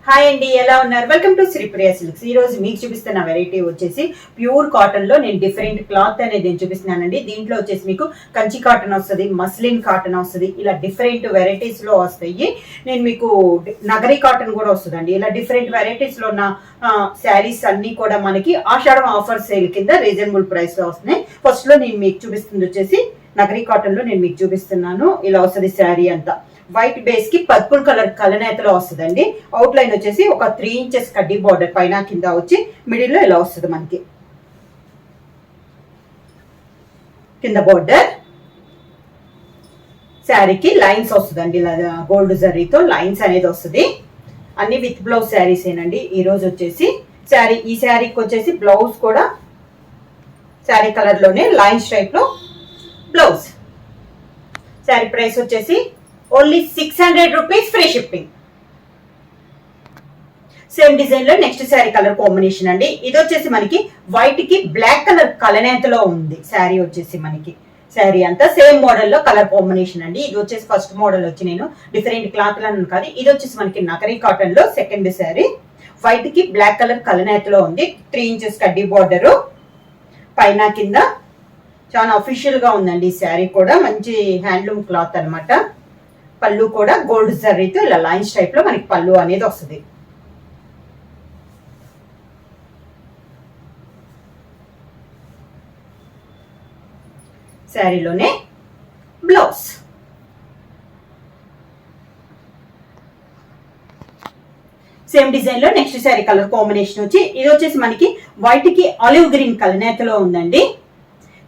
Hi అండి, ఎలా ఉన్నారు? Welcome to Sripriya silks. ఈ రోజు మీకు చూపిస్తున్న వెరైటీ వచ్చేసి ప్యూర్ కాటన్ లో నేను డిఫరెంట్ క్లాత్ అనేది నేను చూపిస్తున్నానండి. దీంట్లో వచ్చేసి మీకు కంచి కాటన్ వస్తుంది, మస్లిన్ కాటన్ వస్తుంది, ఇలా డిఫరెంట్ వెరైటీస్ లో వస్తాయి. నేను మీకు నగరీ కాటన్ కూడా వస్తుందండి. ఇలా డిఫరెంట్ వెరైటీస్ లో ఉన్న శారీస్ అన్ని కూడా మనకి ఆషాఢం ఆఫర్ సేల్ కింద రీజనబుల్ ప్రైస్ లో వస్తున్నాయి. ఫస్ట్ లో నేను మీకు చూపిస్తుంది వచ్చేసి నగరీ కాటన్ లో నేను మీకు చూపిస్తున్నాను. ఇలా వస్తుంది శారీ అంతా. వైట్ బేస్ కి పర్పుల్ కలర్ కలనేతలో వస్తుందండి. అవుట్ లైన్ వచ్చేసి ఒక 3 ఇంచెస్ కడ్డీ బార్డర్ పైన కింద వచ్చి మిడిల్ లో ఇలా వస్తుంది మనకి. కింద బార్డర్ శారీకి లైన్స్ వస్తుందండి, ఇలా గోల్డ్ జరీతో లైన్స్ అనేది వస్తుంది. అన్ని విత్ బ్లౌజ్ శారీస్ ఏనండి. ఈ రోజు వచ్చేసి ఈ శారీకి వచ్చేసి బ్లౌజ్ కూడా శారీ కలర్ లోనే లైన్స్ టైప్ లో బ్లౌజ్. శారీ ప్రైస్ వచ్చేసి only 600 rupees, free shipping. Same design లో నెక్స్ట్ శారీ కలర్ కాంబినేషన్ అండి. ఇది వచ్చేసి మనకి వైట్ కి బ్లాక్ కలర్ కలనేతలో ఉంది శారీ వచ్చేసి మనకి. శారీ అంతా సేమ్ మోడల్ లో కలర్ కాంబినేషన్ అండి. ఇది వచ్చేసి ఫస్ట్ మోడల్ వచ్చి నేను డిఫరెంట్ క్లాత్ లను కాదు. ఇది వచ్చేసి మనకి నగరీ కాటన్ లో సెకండ్ శారీ. వైట్ కి బ్లాక్ కలర్ కలనేతలో ఉంది. 3 ఇంచెస్ కడ్డీ బార్డర్ పైన కింద. చాలా అఫీషియల్ గా ఉందండి. ఈ శారీ కూడా మంచి హ్యాండ్లూమ్ క్లాత్ అనమాట. పళ్ళు కూడా గోల్డ్ జరీతో ఇలా లైన్స్ టైప్ లో మనకి పళ్ళు అనేది వస్తుంది. శారీలోనే బ్లౌజ్. సేమ్ డిజైన్ లో నెక్స్ట్ శారీ కలర్ కాంబినేషన్ వచ్చి ఇది వచ్చేసి మనకి వైట్ కి ఆలివ్ గ్రీన్ కలనేతలో ఉందండి.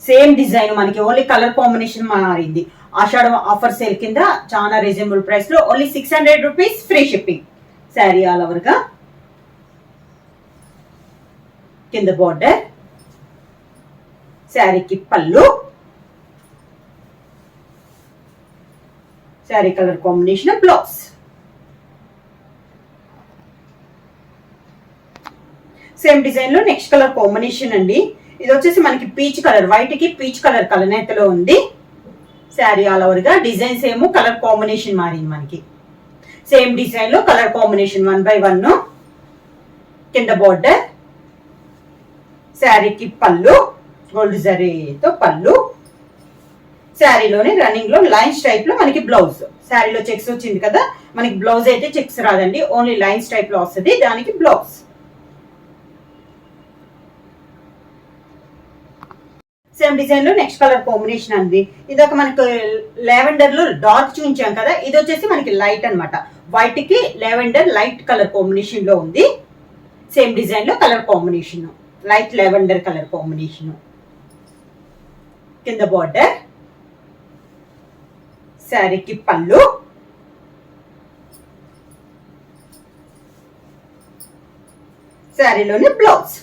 సేమ్ డిజైన్ మనకి ఓన్లీ కలర్ కాంబినేషన్ మారింది. ఆషాఢం ఆఫర్ సేల్ కింద చాలా రీజనబుల్ ప్రైస్ లో only 600 rupees, free shipping. Sari all over గా కింద బార్డర్, శారీకి పళ్ళు, sari colour combination blouse. Same design లో నెక్స్ట్ కలర్ కాంబినేషన్ అండి. ఇది వచ్చేసి మనకి పీచ్ కలర్, వైట్ కి పీచ్ కలర్ కలనేతలో ఉంది. శారీ ఆల్ ఓవర్ గా డిజైన్స్ ఏమో కలర్ కాంబినేషన్ మారింది మనకి. సేమ్ డిజైన్ లో కలర్ కాంబినేషన్ 1 by 1. కింద బార్డర్, శారీకి పళ్ళు గోల్డ్ జరీతో పళ్ళు. శారీలోనే రన్నింగ్ లో లైన్స్ టైప్ లో మనకి బ్లౌజ్. శారీలో చెక్స్ వచ్చింది కదా, మనకి బ్లౌజ్ అయితే చెక్స్ రాదండి, ఓన్లీ లైన్స్ టైప్ లో వస్తుంది. దానికి బ్లౌజ్. సేమ్ డిజైన్ లో నెక్స్ట్ కలర్ కాంబినేషన్ అండి. ఇది ఒక మనకు లావెండర్ లో డార్క్ చూపించాం కదా, ఇది వచ్చేసి మనకి లైట్ అనమాట. వైట్ కి లావెండర్ లైట్ కలర్ కాంబినేషన్ లో ఉంది. సేమ్ డిజైన్ లో colour combination light lavender colour combination. కింద బార్డర్, శారీకి పళ్ళు, శారీలోనే బ్లౌజ్.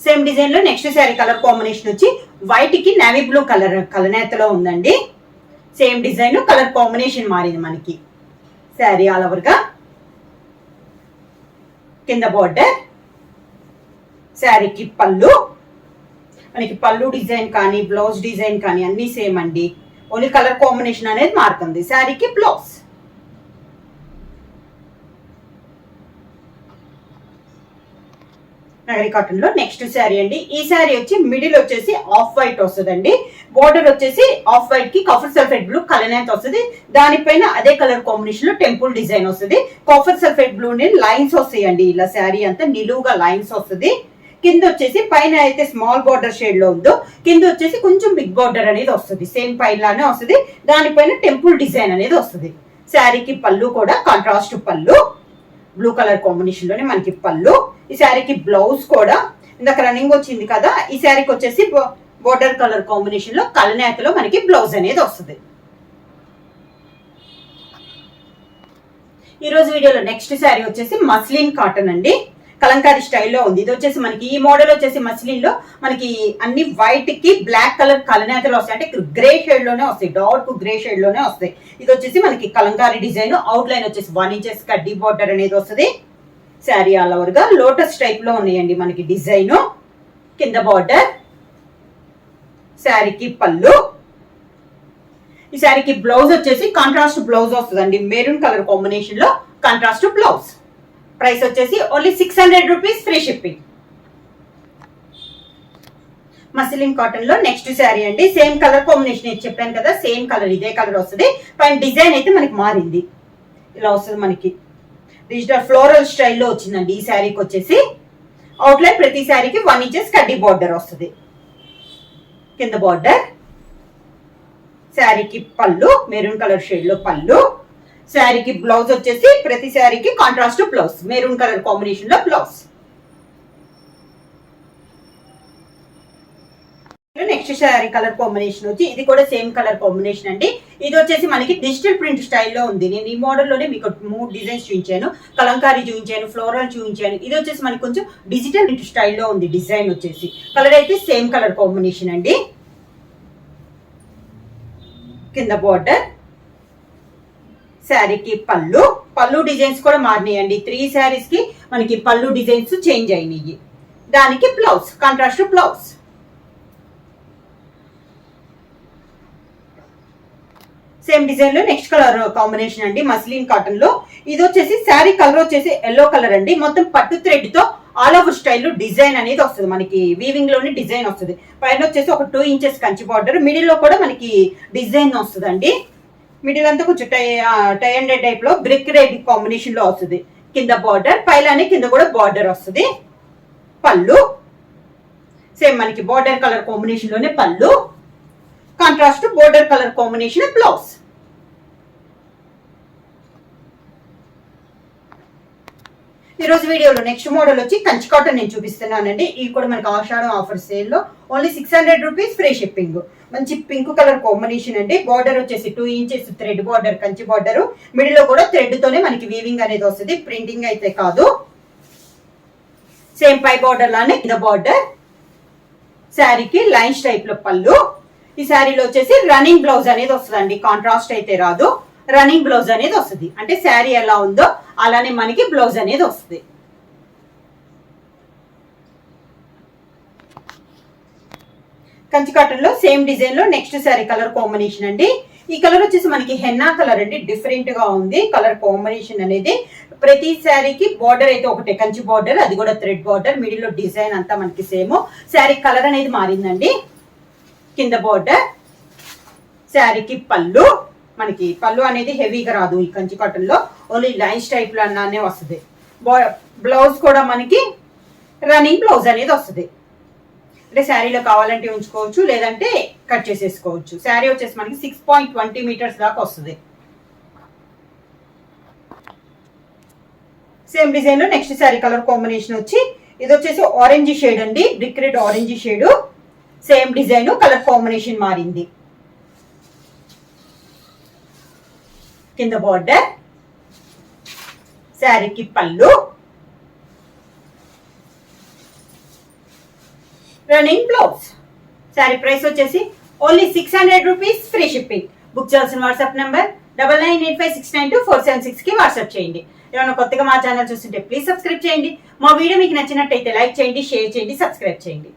సేమ్ డిజైన్ లో నెక్స్ట్ శారీ కలర్ కాంబినేషన్ వచ్చి వైట్ కి నేవీ బ్లూ కలర్ కలనేతలో ఉందండి. సేమ్ డిజైన్ కలర్ కాంబినేషన్ మారింది మనకి. శారీ ఆల్ ఓవర్ గా కింద బార్డర్, శారీకి పళ్ళు. మనకి పళ్ళు డిజైన్ కానీ బ్లౌజ్ డిజైన్ కానీ అన్ని సేమ్ అండి, ఓన్లీ కలర్ కాంబినేషన్ అనేది మారుతుంది. శారీకి బ్లౌజ్. నగరీ కాటన్ లో నెక్స్ట్ శారీ అండి. ఈ శారీ వచ్చి మిడిల్ వచ్చేసి ఆఫ్ వైట్ వస్తుందండి. బోర్డర్ వచ్చేసి ఆఫ్ వైట్ కి కాఫర్ సల్ఫేట్ బ్లూ కలనేత వస్తుంది. దానిపైన అదే కలర్ కాంబినేషన్ లో టెంపుల్ డిజైన్ వస్తుంది. కాఫర్ సల్ఫేట్ బ్లూ లైన్స్ వస్తాయండి. ఇలా శారీ అంతా నిలువుగా లైన్స్ వస్తుంది. కింద వచ్చేసి పైన అయితే స్మాల్ బార్డర్ షేడ్ లో ఉందో, కింద వచ్చేసి కొంచెం బిగ్ బార్డర్ అనేది వస్తుంది. సేమ్ పైన లానే వస్తుంది. దానిపైన టెంపుల్ డిజైన్ అనేది వస్తుంది. శారీకి పళ్ళు కూడా కాంట్రాస్ట్ పళ్ళు, బ్లూ కలర్ కాంబినేషన్ లోనే మనకి పళ్ళు. ఈ శారీకి బ్లౌజ్ కూడా ఇందాక రన్నింగ్ వచ్చింది కదా, ఈ శారీకి వచ్చేసి బోర్డర్ కలర్ కాంబినేషన్ లో కలనేతలో మనకి బ్లౌజ్ అనేది వస్తుంది. ఈ రోజు వీడియోలో నెక్స్ట్ శారీ వచ్చేసి మస్లిన్ కాటన్ అండి. కలంకారీ స్టైల్లో ఉంది. ఇది వచ్చేసి మనకి ఈ మోడల్ వచ్చేసి మస్లిన్ లో మనకి అన్ని వైట్ కి బ్లాక్ కలర్ కలనేతలు వస్తాయి. అంటే గ్రే షేడ్ లోనే వస్తాయి, డార్క్ గ్రే షేడ్ లోనే వస్తాయి. ఇది వచ్చేసి మనకి కలంకారీ డిజైన్. అవుట్ లైన్ వచ్చేసి 1 ఇంచెస్ కడ్డీ బార్డర్ అనేది వస్తుంది. శారీ ఆల్ ఓవర్ గా లోటస్ టైప్ లో ఉన్నాయండి మనకి డిజైన్. కింద బార్డర్, శారీకి పళ్ళు, ఈ శారీకి బ్లౌజ్ వచ్చేసి కాంట్రాస్ట్ బ్లౌజ్ వస్తుందండి, మెరూన్ కలర్ కాంబినేషన్ లో కాంట్రాస్ట్ బ్లౌజ్. ప్రైస్ వచ్చేసి only 600 rupees, free shipping. Muslin cotton లో నెక్స్ట్ శారీ అండి. సేమ్ కలర్ కాంబినేషన్ చెప్పాను కదా, సేమ్ కలర్ ఇదే కలర్ వస్తుంది. పైన డిజైన్ అయితే మనకి మారింది, ఇలా వస్తుంది. మనకి డిజిటల్ ఫ్లోరల్ స్టైల్లో వచ్చిందండి ఈ శారీకి వచ్చేసి. అవుట్లైన్ ప్రతి శారీకి 1 ఇంచెస్ కడ్డీ బార్డర్ వస్తుంది. కింద బార్డర్, శారీకి పళ్ళు మెరూన్ కలర్ షేడ్ లో పళ్ళు. శారీకి బ్లౌజ్ వచ్చేసి ప్రతి శారీకి contrast blouse, maroon colour combination లో blouse. Next sari colour combination వచ్చి ఇది కూడా సేమ్ కలర్ కాంబినేషన్ అండి. ఇది వచ్చేసి మనకి డిజిటల్ ప్రింట్ స్టైల్లో ఉంది. నేను ఈ మోడల్ లోనే మీకు 3 డిజైన్స్ చూపించాను, కలంకారీ చూపించాను, ఫ్లోరల్ చూపించాను. ఇది వచ్చేసి మనకి కొంచెం డిజిటల్ ప్రింట్ స్టైల్లో ఉంది డిజైన్ వచ్చేసి. కలర్ అయితే సేమ్ కలర్ కాంబినేషన్ అండి. కింద బార్డర్, శారీకి పళ్ళు. పళ్ళు డిజైన్స్ కూడా మారినాయండి. 3 శారీస్ కి మనకి పళ్ళు డిజైన్స్ చేంజ్ అయినాయి. దానికి blouse, contrast blouse. Same design లో నెక్స్ట్ కలర్ కాంబినేషన్ అండి, మస్లిన్ కాటన్ లో. ఇది వచ్చేసి శారీ కలర్ వచ్చేసి ఎల్లో కలర్ అండి. మొత్తం పట్టు థ్రెడ్ తో ఆల్ ఓవర్ స్టైల్ డిజైన్ అనేది వస్తుంది మనకి. వీవింగ్ లోని డిజైన్ వస్తుంది. పైన వచ్చేసి ఒక 2 ఇంచెస్ కంచి బార్డర్, మిడిల్ లో కూడా మనకి డిజైన్ వస్తుంది అండి. మిడిల్ అంతా కొంచెం టై అండ్ టైప్ లో బ్రిక్ రెడ్ కాంబినేషన్ లో వస్తుంది. కింద బార్డర్, పైలానే కింద కూడా బార్డర్ వస్తుంది. పళ్ళు సేమ్ మనకి బార్డర్ కలర్ కాంబినేషన్ లోనే పళ్ళు, contrast border colour combination blouse. ఈ రోజు వీడియోలో నెక్స్ట్ మోడల్ వచ్చి కంచి కాటన్ నేను చూపిస్తున్నానండి. ఇది కూడా మనకి ఆషాఢం ఆఫర్ సేల్ లో ఓన్లీ 600 రూపీస్, ఫ్రీ షిప్పింగ్. మంచి పింక్ కలర్ కాంబినేషన్ అండి. బార్డర్ వచ్చేసి 2 inches thread border, Kanchi border. Middle లో కూడా థ్రెడ్ తోనే మనకి వీవింగ్ అనేది వస్తుంది, ప్రింటింగ్ అయితే కాదు. సేమ్ పై బార్డర్ లానే కింద బార్డర్. శారీకి లైన్స్ టైప్ లో పళ్ళు. ఈ శారీలో వచ్చేసి రన్నింగ్ బ్లౌజ్ అనేది వస్తుందండి, కాంట్రాస్ట్ అయితే రాదు. రన్నింగ్ బ్లౌజ్ అనేది వస్తుంది, అంటే శారీ ఎలా ఉందో అలానే మనకి బ్లౌజ్ అనేది వస్తుంది. కంచి కాటన్ లో సేమ్ డిజైన్ లో నెక్స్ట్ శారీ కలర్ కాంబినేషన్ అండి. ఈ కలర్ వచ్చేసి మనకి హెన్నా కలర్ అండి, డిఫరెంట్ గా ఉంది కలర్ కాంబినేషన్ అనేది. ప్రతి శారీకి బార్డర్ అయితే ఒకటే కంచి బార్డర్, అది కూడా థ్రెడ్ బార్డర్. మిడిల్ లో డిజైన్ అంతా మనకి సేమ్. శారీ కలర్ అనేది మారిందండి. కింద బార్డర్, శారీకి పళ్ళు. మనకి పళ్ళు అనేది హెవీగా రాదు ఈ కంచి కాటన్ లో, ఓన్లీ లైన్స్ టైప్ లో అన్నానే వస్తుంది. బ్లౌజ్ కూడా మనకి రన్నింగ్ బ్లౌజ్ అనేది వస్తుంది. అంటే శారీలో కావాలంటే ఉంచుకోవచ్చు, లేదంటే కట్ చేసేసుకోవచ్చు. శారీ వచ్చేసి మనకి 6.20 మీటర్స్ దాకా వస్తుంది. సేమ్ డిజైన్ లో నెక్స్ట్ శారీ కలర్ కాంబినేషన్ వచ్చి ఇది వచ్చేసి ఆరెంజ్ షేడ్ అండి, brick red orange shade. Same design, colour combination మారింది. కింద బార్డర్, శారీకి పళ్ళు, రన్నింగ్ బ్లౌజ్. శారీ ప్రైస్ వచ్చేసి only 600 rupees, free shipping. Book చేయాల్సిన వాట్సాప్ నెంబర్ 9985692476 కి వాట్సాప్ చేయండి. ఏమైనా కొత్తగా మా ఛానల్ చూస్తుంటే ప్లీజ్ సబ్స్క్రైబ్ చేయండి. మా వీడియో మీకు నచ్చినట్టయితే లైక్ చేయండి, షేర్ చేయండి, సబ్స్క్రైబ్ చేయండి.